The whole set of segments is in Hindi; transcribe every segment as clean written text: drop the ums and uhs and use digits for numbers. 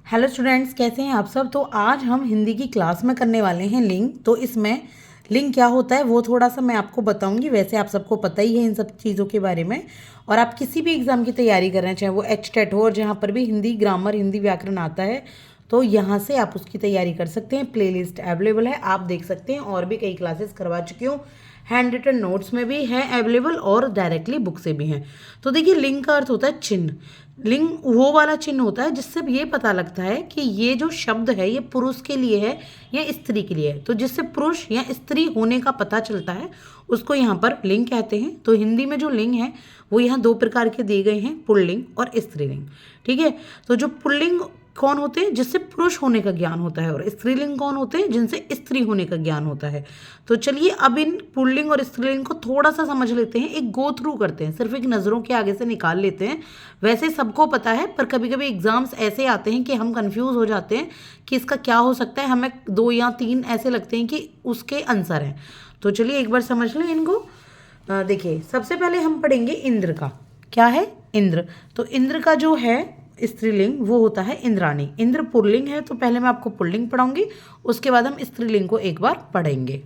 हेलो स्टूडेंट्स, कैसे हैं आप सब। तो आज हम हिंदी की क्लास में करने वाले हैं लिंग। तो इसमें लिंग क्या होता है वो थोड़ा सा मैं आपको बताऊंगी। वैसे आप सबको पता ही है इन सब चीज़ों के बारे में। और आप किसी भी एग्ज़ाम की तैयारी कर रहे हैं, चाहे वो एच टेट हो और जहाँ पर भी हिंदी ग्रामर हिंदी व्याकरण आता है, तो यहाँ से आप उसकी तैयारी कर सकते हैं। प्लेलिस्ट अवेलेबल है, आप देख सकते हैं। और भी कई क्लासेस करवा चुकी हूँ, हैंड रिटन नोट्स में भी हैं अवेलेबल और डायरेक्टली बुक से भी हैं। तो देखिए, लिंग का अर्थ होता है चिन्ह। लिंग वो वाला चिन्ह होता है जिससे ये पता लगता है कि ये जो शब्द है ये पुरुष के लिए है या स्त्री के लिए है। तो जिससे पुरुष या स्त्री होने का पता चलता है उसको यहाँ पर लिंग कहते हैं। तो हिंदी में जो लिंग है वो यहाँ दो प्रकार के दिए गए हैं, पुल्लिंग और स्त्रीलिंग। ठीक है। तो जो पुल्लिंग कौन होते हैं, जिससे पुरुष होने का ज्ञान होता है, और स्त्रीलिंग कौन होते हैं, जिनसे स्त्री होने का ज्ञान होता है। तो चलिए अब इन पुल्लिंग और स्त्रीलिंग को थोड़ा सा समझ लेते हैं, एक गो थ्रू करते हैं, सिर्फ एक नज़रों के आगे से निकाल लेते हैं। वैसे सबको पता है, पर कभी कभी एग्जाम्स ऐसे आते हैं कि हम कंफ्यूज हो जाते हैं कि इसका क्या हो सकता है। हमें दो या तीन ऐसे लगते हैं कि उसके आंसर हैं। तो चलिए एक बार समझ लें इनको। देखिए, सबसे पहले हम पढ़ेंगे इंद्र का। क्या है? इंद्र। तो इंद्र का जो है स्त्रीलिंग वो होता है इंद्राणी। इंद्र पुल्लिंग है, तो पहले मैं आपको पुल्लिंग पढ़ाऊंगी, उसके बाद हम स्त्रीलिंग को एक बार पढ़ेंगे।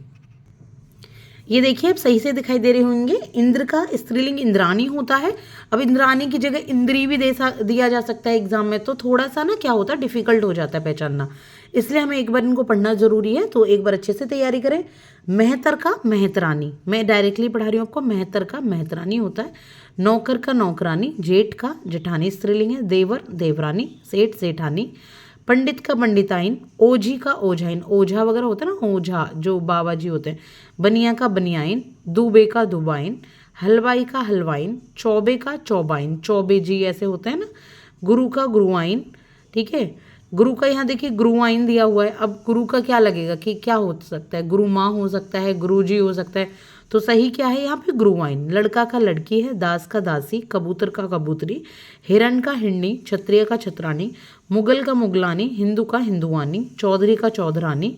ये देखिए, अब सही से दिखाई दे रहे होंगे। इंद्र का स्त्रीलिंग इंद्राणी होता है। अब इंद्राणी की जगह इंद्री भी दिया जा सकता है एग्जाम में, तो थोड़ा सा ना क्या होता है, डिफिकल्ट हो जाता है पहचानना। इसलिए हमें एक बार इनको पढ़ना जरूरी है। तो एक बार अच्छे से तैयारी करें। मेहतर का मेहतरानी, मैं डायरेक्टली पढ़ा रही हूँ आपको। मेहतर का मेहतरानी होता है। नौकर का नौकरानी, जेठ का जेठानी स्त्रीलिंग है। देवर देवरानी, सेठ सेठानी। पंडित का पंडिताइन, ओझी का ओझाइन, ओझा वगैरह होता है ना, ओझा जो बाबा जी होते हैं। बनिया का बनियाइन, दुबे का दुबाइन, हलवाई का हलवाइन, चौबे का चौबाइन, चौबे जी ऐसे होते हैं ना। गुरु का गुरुआइन। ठीक है। गुरु का यहाँ देखिए गुरुआइन दिया हुआ है। अब गुरु का क्या लगेगा कि क्या हो सकता है, गुरु माँ हो सकता है, गुरु जी हो सकता है। तो सही क्या है यहाँ पे? गुरुआइन। लड़का का लड़की है, दास का दासी, कबूतर का कबूतरी, हिरण का हिरनी, क्षत्रिय का छत्रानी, मुगल का मुगलानी, हिंदू का हिंदुआनी, चौधरी का चौधरानी,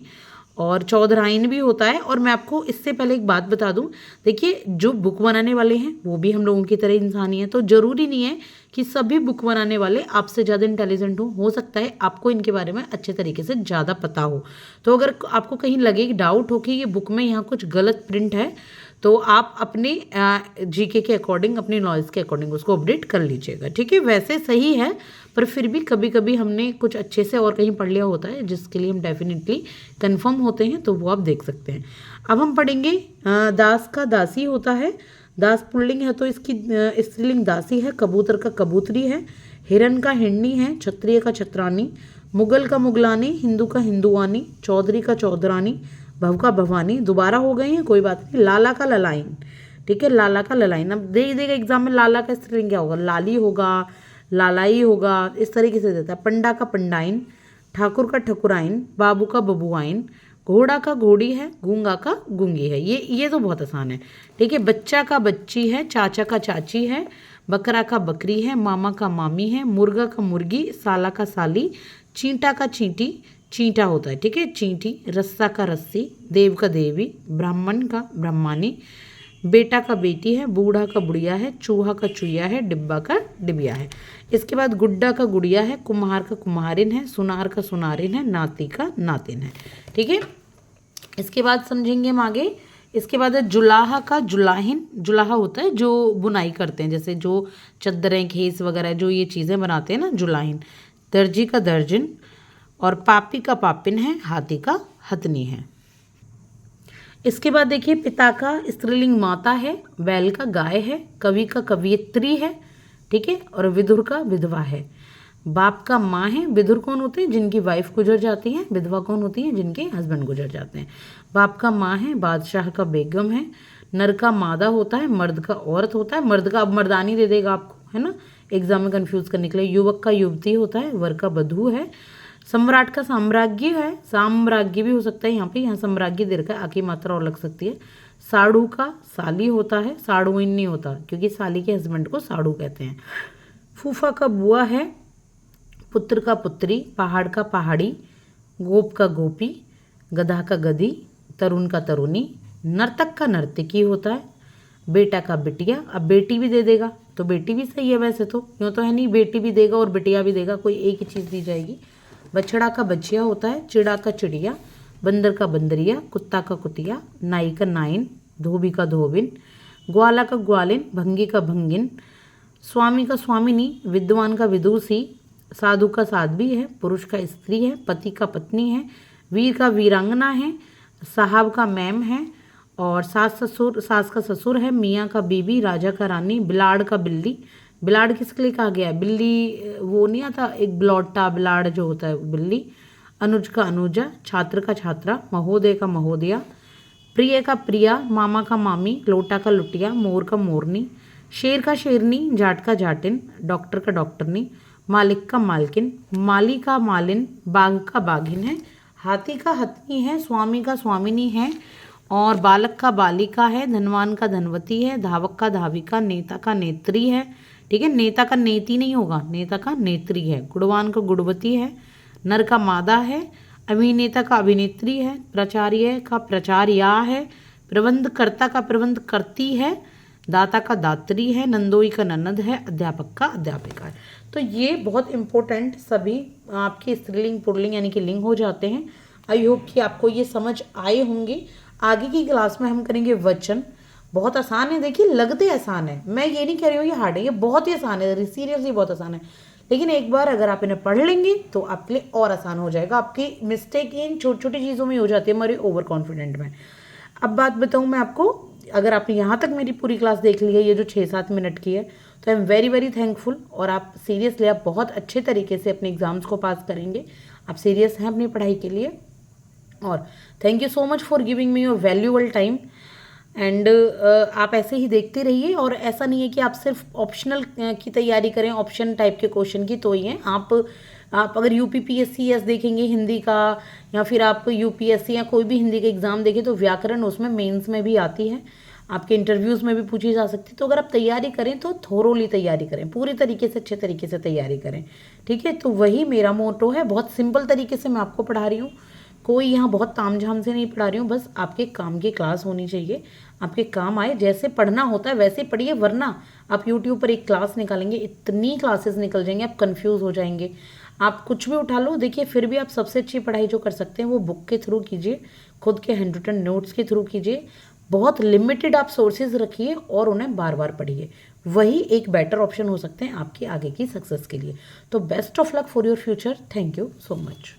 और चौधराइन भी होता है। और मैं आपको इससे पहले एक बात बता दूं, देखिए जो बुक बनाने वाले हैं वो भी हम लोगों की तरह इंसान ही है। तो जरूरी नहीं है कि सभी बुक बनाने वाले आपसे ज़्यादा इंटेलिजेंट हो सकता है आपको इनके बारे में अच्छे तरीके से ज़्यादा पता हो। तो अगर आपको कहीं लगे डाउट हो कि ये बुक में यहाँ कुछ गलत प्रिंट है, तो आप अपने जीके के अकॉर्डिंग, अपनी नॉलेज के अकॉर्डिंग उसको अपडेट कर लीजिएगा। ठीक है। वैसे सही है, पर फिर भी कभी कभी हमने कुछ अच्छे से और कहीं पढ़ लिया होता है जिसके लिए हम डेफिनेटली कंफर्म होते हैं, तो वो आप देख सकते हैं। अब हम पढ़ेंगे दास का दासी होता है। दास पुल्लिंग है तो इसकी स्त्रीलिंग दासी है। कबूतर का कबूतरी है। हिरन का हिरनी है। क्षत्रिय का छत्रानी, मुगल का मुगलानी, हिंदू का हिंदुआनी, चौधरी का चौधरानी, भव का भवानी। दोबारा हो गए हैं, कोई बात नहीं। लाला का ललाइन। ठीक है, लाला का ललाइन। अब देख देगा एग्जाम में लाला का स्त्रीलिंग क्या होगा, लाली होगा, लालाई होगा, इस तरीके से देता है। पंडा का पंडाइन, ठाकुर का ठकुराइन, बाबू का बबुआइन, घोड़ा का घोड़ी है, गूंगा का गूंगी है। ये तो बहुत आसान है। ठीक है। बच्चा का बच्ची है, चाचा का चाची है, बकरा का बकरी है, मामा का मामी है, मुर्गा का मुर्गी, साला का साली, चींटा का चींटी, चींटा होता है। ठीक है, चींटी। रस्सा का रस्सी, देव का देवी, ब्राह्मण का ब्रह्मानी, बेटा का बेटी है, बूढ़ा का बुढ़िया है, चूहा का चुईया है, डिब्बा का डिबिया है। इसके बाद गुड्डा का गुड़िया है, कुम्हार का कुम्हारिन है, सुनार का सुनारिन है, नाती का नातिन है। ठीक है। इसके बाद समझेंगे हम आगे। इसके बाद है जुलाहा का जुलाहिन। जुलाहा होता है जो बुनाई करते हैं, जैसे जो चद्दरें खेस वगैरह जो ये चीज़ें बनाते हैं ना, जुलाहिन। दर्जी का दर्जिन, और पापी का पापिन है, हाथी का हथनी है। इसके बाद देखिए, पिता का स्त्रीलिंग माता है, बैल का गाय है, कवि का कवियत्री है। ठीक है। और विधुर का विधवा है। बाप का माँ है। विधुर कौन होते हैं? जिनकी वाइफ गुजर जाती है। विधवा कौन होती है? जिनके हस्बैंड गुजर जाते हैं। बाप का माँ है। बादशाह का बेगम है। नर का मादा होता है, मर्द का औरत होता है। मर्द का अब मर्दानी दे देगा आपको, है ना, एग्जाम में कंफ्यूज करने के लिए। युवक का युवती होता है। वर का वधू है। सम्राट का साम्राज्ञी है, साम्राज्ञी भी हो सकता है यहाँ पे, यहाँ साम्राज्ञी दे रखा है, आकी मात्रा और लग सकती है। साड़ू का साली होता है, साड़ुइन नहीं होता क्योंकि साली के हस्बैंड को साड़ू कहते हैं। फूफा का बुआ है। पुत्र का पुत्री, पहाड़ का पहाड़ी, गोप का गोपी, गधा का गधी, तरुण का तरुणी, नर्तक का नर्तकी होता है। बेटा का बिटिया, अब बेटी भी दे देगा तो बेटी भी सही है, वैसे तो यूँ तो है नहीं, बेटी भी देगा और बिटिया भी देगा, कोई एक ही चीज़ दी जाएगी। बछड़ा का बछिया होता है, चिड़ा का चिड़िया, बंदर का बंदरिया, कुत्ता का कुतिया, नाई का नाइन, धोबी का धोबिन, ग्वाला का ग्वालिन, भंगी का भंगिन, स्वामी का स्वामिनी, विद्वान का विदुषी, साधु का साध्वी है, पुरुष का स्त्री है, पति का पत्नी है, वीर का वीरांगना है, साहब का मैम है, और सास का ससुर है, मियाँ का बीबी, राजा का रानी, बिलाड़ का बिल्ली। बिलाड़ किसके लिए कहा गया है? बिल्ली वो नहीं आता, एक ब्लॉटा बिलाड़ जो होता है बिल्ली। अनुज का अनुजा, छात्र का छात्रा, महोदय का महोदया, प्रिय का प्रिया, मामा का मामी, लोटा का लुटिया, मोर का मोरनी, शेर का शेरनी, जाट का जाटिन, डॉक्टर का डॉक्टरनी, मालिक का मालकिन, माली का मालिन, बाघ का बाघिन है, हाथी का हथनी है, स्वामी का स्वामिनी है, और बालक का बालिका है, धनवान का धनवती है, धावक का धाविका, नेता का नेत्री है। ठीक है, नेता का नेती नहीं होगा, नेता का नेत्री है। गुणवान का गुणवती है, नर का मादा है, अभिनेता का अभिनेत्री है, प्राचार्य का प्राचार्या है, प्रबंधकर्ता का प्रबंध करती है, दाता का दात्री है, नंदोई का ननद है, अध्यापक का अध्यापिका है। तो ये बहुत इंपॉर्टेंट सभी आपके स्त्रीलिंग पुल्लिंग यानी कि लिंग हो जाते हैं। आई होप कि आपको ये समझ आए होंगे। आगे की क्लास में हम करेंगे वचन। बहुत आसान है, देखिए लगते आसान है, मैं ये नहीं कह रही हूँ ये हार्ड है, ये बहुत ही आसान है, सीरियसली बहुत आसान है। लेकिन एक बार अगर आप इन्हें पढ़ लेंगे तो आपके लिए और आसान हो जाएगा। आपकी मिस्टेक इन छोटी छोटी चीज़ों में हो जाती है, हमारे ओवर कॉन्फिडेंट में। अब बात बताऊँ मैं आपको, अगर आपने यहाँ तक मेरी पूरी क्लास देख ली है, ये जो 6-7 मिनट की है, तो I am very very thankful. और आप सीरियसली आप बहुत अच्छे तरीके से अपने एग्ज़ाम्स को पास करेंगे। आप सीरियस हैं अपनी पढ़ाई के लिए, और thank you so much for giving me your valuable time. And आप ऐसे ही देखते रहिए। और ऐसा नहीं है कि आप सिर्फ ऑप्शनल की तैयारी करें, ऑप्शन टाइप के क्वेश्चन की, तो ही हैं आप अगर यूपीपीएससी देखेंगे हिंदी का, या फिर आप यूपीएससी या कोई भी हिंदी का एग्ज़ाम देखें, तो व्याकरण उसमें मेंस में भी आती है, आपके इंटरव्यूज़ में भी पूछी जा सकती है। तो अगर आप तैयारी करें तो थोरोली तैयारी करें, पूरी तरीके से अच्छे तरीके से तैयारी करें। ठीक है, तो वही मेरा मोटो है। बहुत सिंपल तरीके से मैं आपको पढ़ा रही हूँ, कोई यहाँ बहुत तामझाम से नहीं पढ़ा रही हूँ, बस आपके काम की क्लास होनी चाहिए, आपके काम आए। जैसे पढ़ना होता है वैसे पढ़िए, वरना आप यूट्यूब पर एक क्लास निकालेंगे, इतनी क्लासेस निकल जाएंगे, आप कंफ्यूज हो जाएंगे। आप कुछ भी उठा लो, देखिए फिर भी आप सबसे अच्छी पढ़ाई जो कर सकते हैं वो बुक के थ्रू कीजिए, खुद के हैंड रिटन नोट्स के थ्रू कीजिए। बहुत लिमिटेड आप सोर्सेज रखिए और उन्हें बार बार पढ़िए, वही एक बेटर ऑप्शन हो सकते हैं आपकी आगे की सक्सेस के लिए। तो best of luck for your future. Thank you so much.